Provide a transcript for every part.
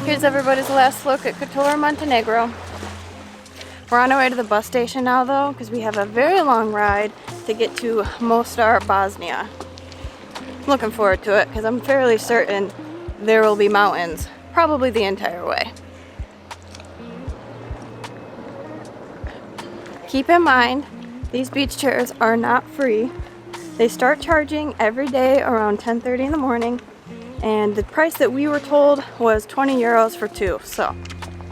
Here's everybody's last look at Kotor, Montenegro. We're on our way to the bus station now though, because we have a very long ride to get to Mostar, Bosnia. I'm looking forward to it because I'm fairly certain there will be mountains probably the entire way. Keep in mind, these beach chairs are not free. They start charging every day around 10:30 in the morning, and the price that we were told was 20 euros for two. So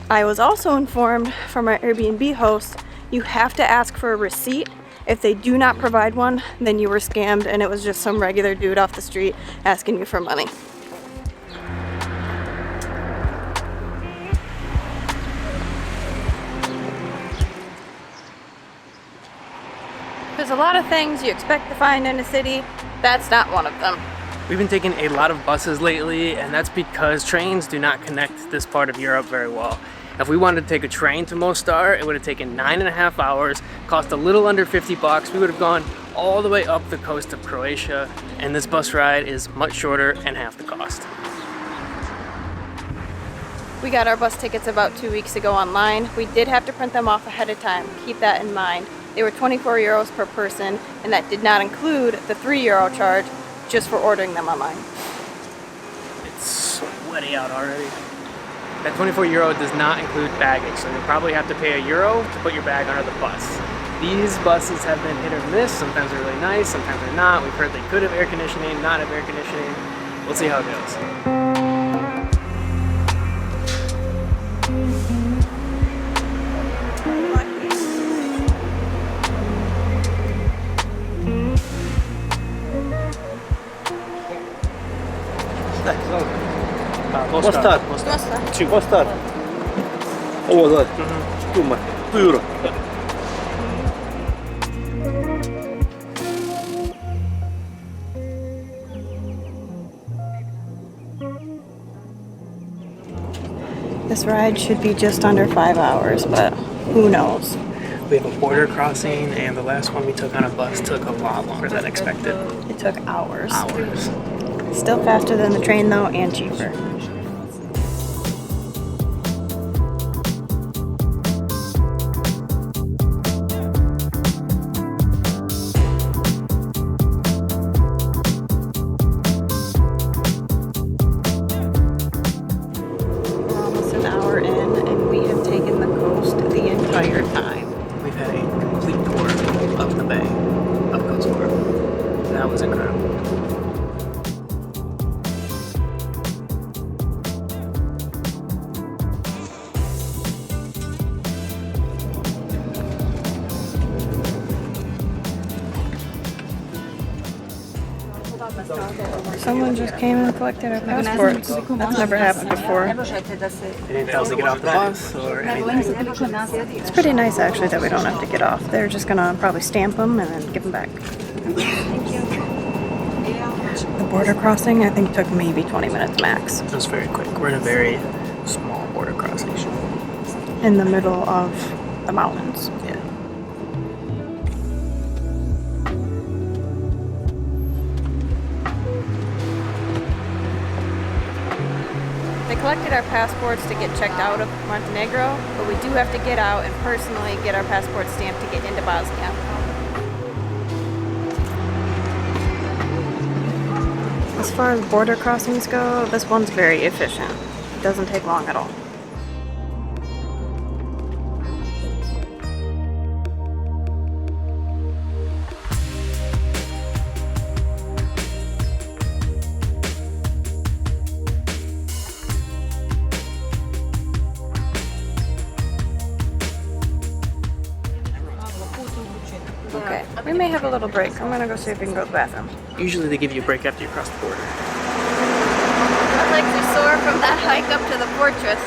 I was also informed from our Airbnb host, you have to ask for a receipt. If they do not provide one, then you were scammed and it was just some regular dude off the street asking you for money. There's a lot of things you expect to find in a city. That's not one of them. We've been taking a lot of buses lately, and that's because trains do not connect this part of Europe very well. If we wanted to take a train to Mostar, it would have taken 9.5 hours, cost a little under 50 bucks. We would have gone all the way up the coast of Croatia, and this bus ride is much shorter and half the cost. We got our bus tickets about 2 weeks ago online. We did have to print them off ahead of time. Keep that in mind. They were 24 euros per person, and that did not include the 3 euro charge just for ordering them online. It's sweaty out already. That 24 euro does not include baggage, so you'll probably have to pay €1 to put your bag under the bus. These buses have been hit or miss. Sometimes they're really nice, sometimes they're not. We've heard they could have air conditioning, not have air conditioning. We'll see how it goes. Mostar. Mostar. Ovo zove. Tu euro. This ride should be just under 5 hours, but who knows? We have a border crossing, and the last one we took on a bus took a lot longer than expected. It took hours. Hours. Still faster than the train though, and cheaper. We're almost an hour in, and we have taken the coast the entire time. We've had a complete tour of the Bay of Kotor. That was incredible. Someone just came and collected our passports. That's never happened before. They didn't tell us to get off the bus or anything. It's pretty nice actually that we don't have to get off. They're just gonna probably stamp them and then give them back. The border crossing I think took maybe 20 minutes max. It was very quick. We're in a very small border crossing. In the middle of the mountains. Yeah. They collected our passports to get checked out of Montenegro, but we do have to get out and personally get our passports stamped to get into Bosnia. As far as border crossings go, this one's very efficient. It doesn't take long at all. Okay, we may have a little break. I'm gonna go see if we can go to the bathroom. Usually they give you a break after you cross the border. My legs are sore from that hike up to the fortress.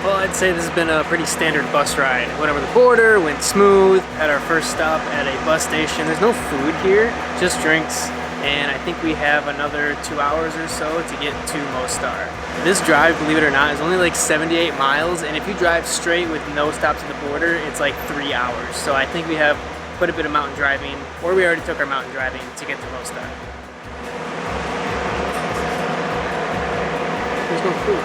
Well, I'd say this has been a pretty standard bus ride. Went over the border, went smooth, had our first stop at a bus station. There's no food here, just drinks. and I think we have another 2 hours or so to get to Mostar. This drive, believe it or not, is only like 78 miles, and if you drive straight with no stops at the border, it's like 3 hours. So I think we have quite a bit of mountain driving, or we already took our mountain driving to get to Mostar. There's no food.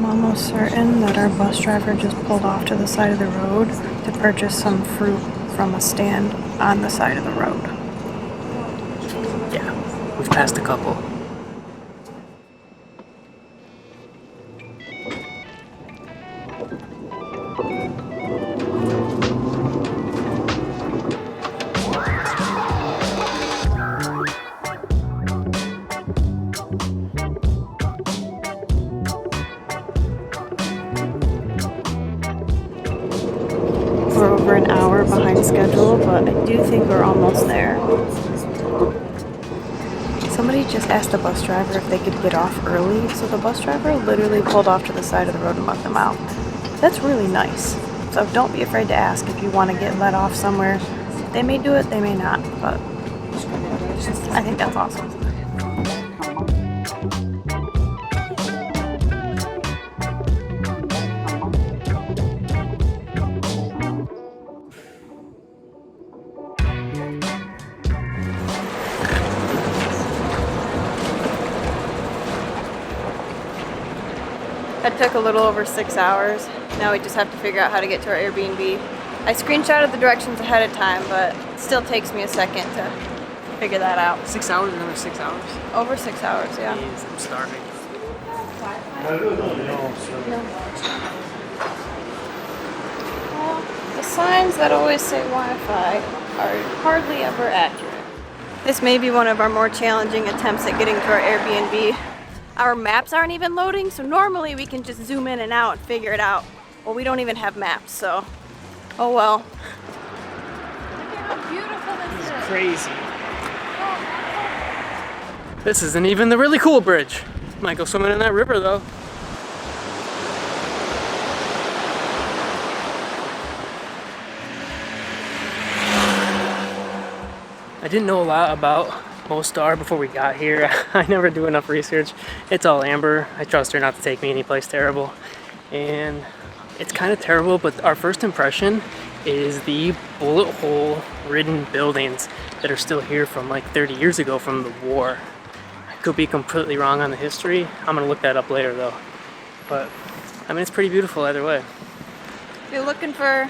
Almost certain that our bus driver just pulled off to the side of the road to purchase some fruit from a stand on the side of the road. Yeah, we've passed a couple. We're over an hour behind schedule, but I do think we're almost there. Somebody just asked the bus driver if they could get off early, so the bus driver literally pulled off to the side of the road and let them out. That's really nice. So don't be afraid to ask if you want to get let off somewhere. They may do it, they may not, but I think that's awesome. It took a little over 6 hours. Now we just have to figure out how to get to our Airbnb. I screenshotted the directions ahead of time, but it still takes me a second to figure that out. 6 hours, another 6 hours? Over 6 hours, yeah. Jeez, I'm starving. Well, the signs that always say Wi-Fi are hardly ever accurate. This may be one of our more challenging attempts at getting to our Airbnb. Our maps aren't even loading, so normally we can just zoom in and out and figure it out. Well, we don't even have maps, so oh well. Look at how beautiful this is. Crazy. This isn't even the really cool bridge. Might go swimming in that river though. I didn't know a lot about Mostar before we got here. I never do enough research. It's all Amber. I trust her not to take me anyplace terrible. And it's kind of terrible, but our first impression is the bullet hole ridden buildings that are still here from like 30 years ago from the war. I could be completely wrong on the history. I'm gonna look that up later though. But I mean, it's pretty beautiful either way. If you're looking for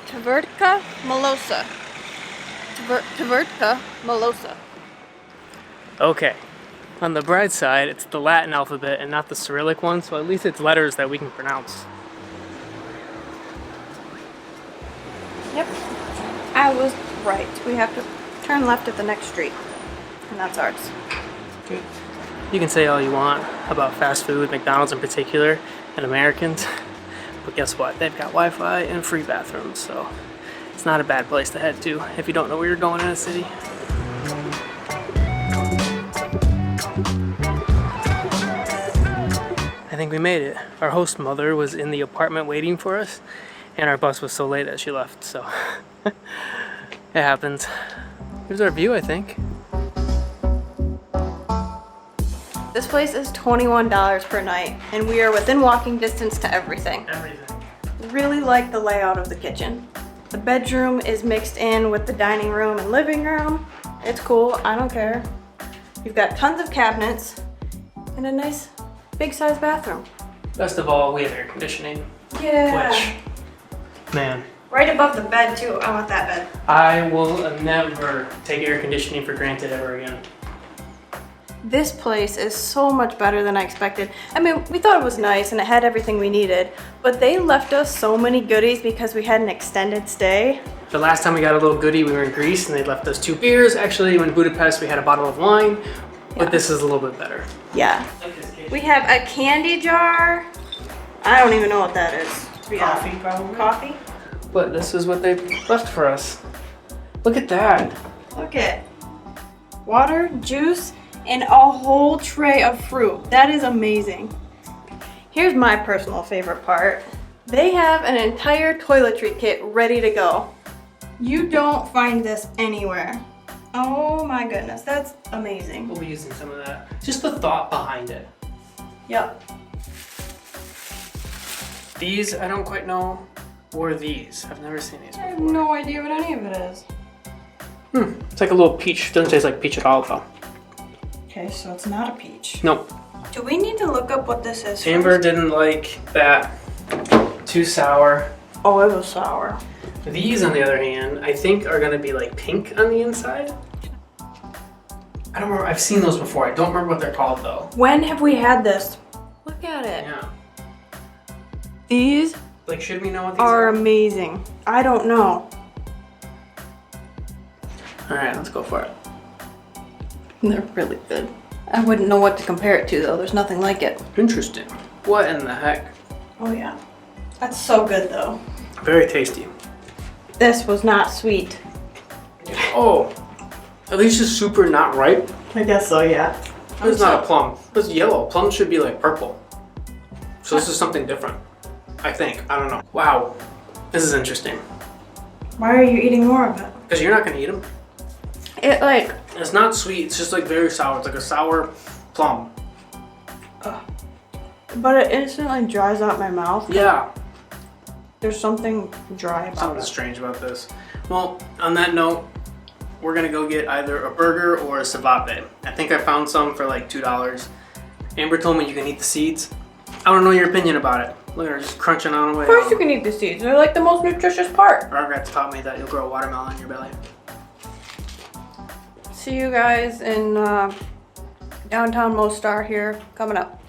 Tvrtka Malosa. Tvrtka Malosa. Okay, on the bright side, it's the Latin alphabet and not the Cyrillic one, so at least it's letters that we can pronounce. Yep, I was right. We have to turn left at the next street, and that's ours. Good. You can say all you want about fast food, McDonald's in particular, and Americans, but guess what? They've got Wi-Fi and free bathrooms, so it's not a bad place to head to if you don't know where you're going in a city. I think we made it. Our host mother was in the apartment waiting for us, and our bus was so late that she left, so it happens. Here's our view, I think. This place is $21 per night, and we are within walking distance to everything. Everything. Really like the layout of the kitchen. The bedroom is mixed in with the dining room and living room. It's cool, I don't care. You've got tons of cabinets and a nice big size bathroom. Best of all, we have air conditioning. Yeah. Which, man, right above the bed too. I want that bed. I will never take air conditioning for granted ever again. This place is so much better than I expected. I mean, we thought it was nice and it had everything we needed, but they left us so many goodies because we had an extended stay. The last time we got a little goodie, we were in Greece and they left us 2 beers. Actually, in Budapest, we had a bottle of wine, but this is a little bit better. Yeah. We have a candy jar. I don't even know what that is, to be honest. Coffee, probably. Coffee? But this is what they left for us. Look at that. Look at water, juice, and a whole tray of fruit. That is amazing. Here's my personal favorite part. They have an entire toiletry kit ready to go. You don't find this anywhere. Oh my goodness, that's amazing. We'll be using some of that. Just the thought behind it. Yep. These, I don't quite know, or these. I've never seen these I have before. no idea what any of it is. It's like a little peach. Doesn't taste like peach at all though. Okay, so it's not a peach. Nope. Do we need to look up what this is Amber first? didn't like that. Too sour. Oh, it was sour. These, on the other hand, I think are gonna be like pink on the inside. I don't remember. I've seen those before. I don't remember what they're called though. When have we had this? Look at it. Yeah. These Like, should we know what these are are? amazing. I don't know. All right, let's go for it. They're really good. I wouldn't know what to compare it to though. There's nothing like it. Interesting. What in the heck? Oh yeah. That's so good though. Very tasty. This was not sweet. Oh, at least it's super not ripe. I guess so, yeah. It's not a plum. It's yellow. Plums should be like purple. So this is something different. I think. I don't know. Wow. This is interesting. Why are you eating more of it? Because you're not going to eat them. It like, It's not sweet. It's just like very sour. It's like a sour plum. but it instantly dries out my mouth. Yeah. There's something dry about Something it. strange about this. Well, on that note, we're going to go get either a burger or a cevape. I think I found some for like $2. Amber told me you can eat the seeds. I don't know your opinion about it. Look at her just crunching on away. Of course you can eat the seeds. They're like the most nutritious part. Rugrats taught me that you'll grow a watermelon in your belly. See you guys in downtown Mostar here coming up.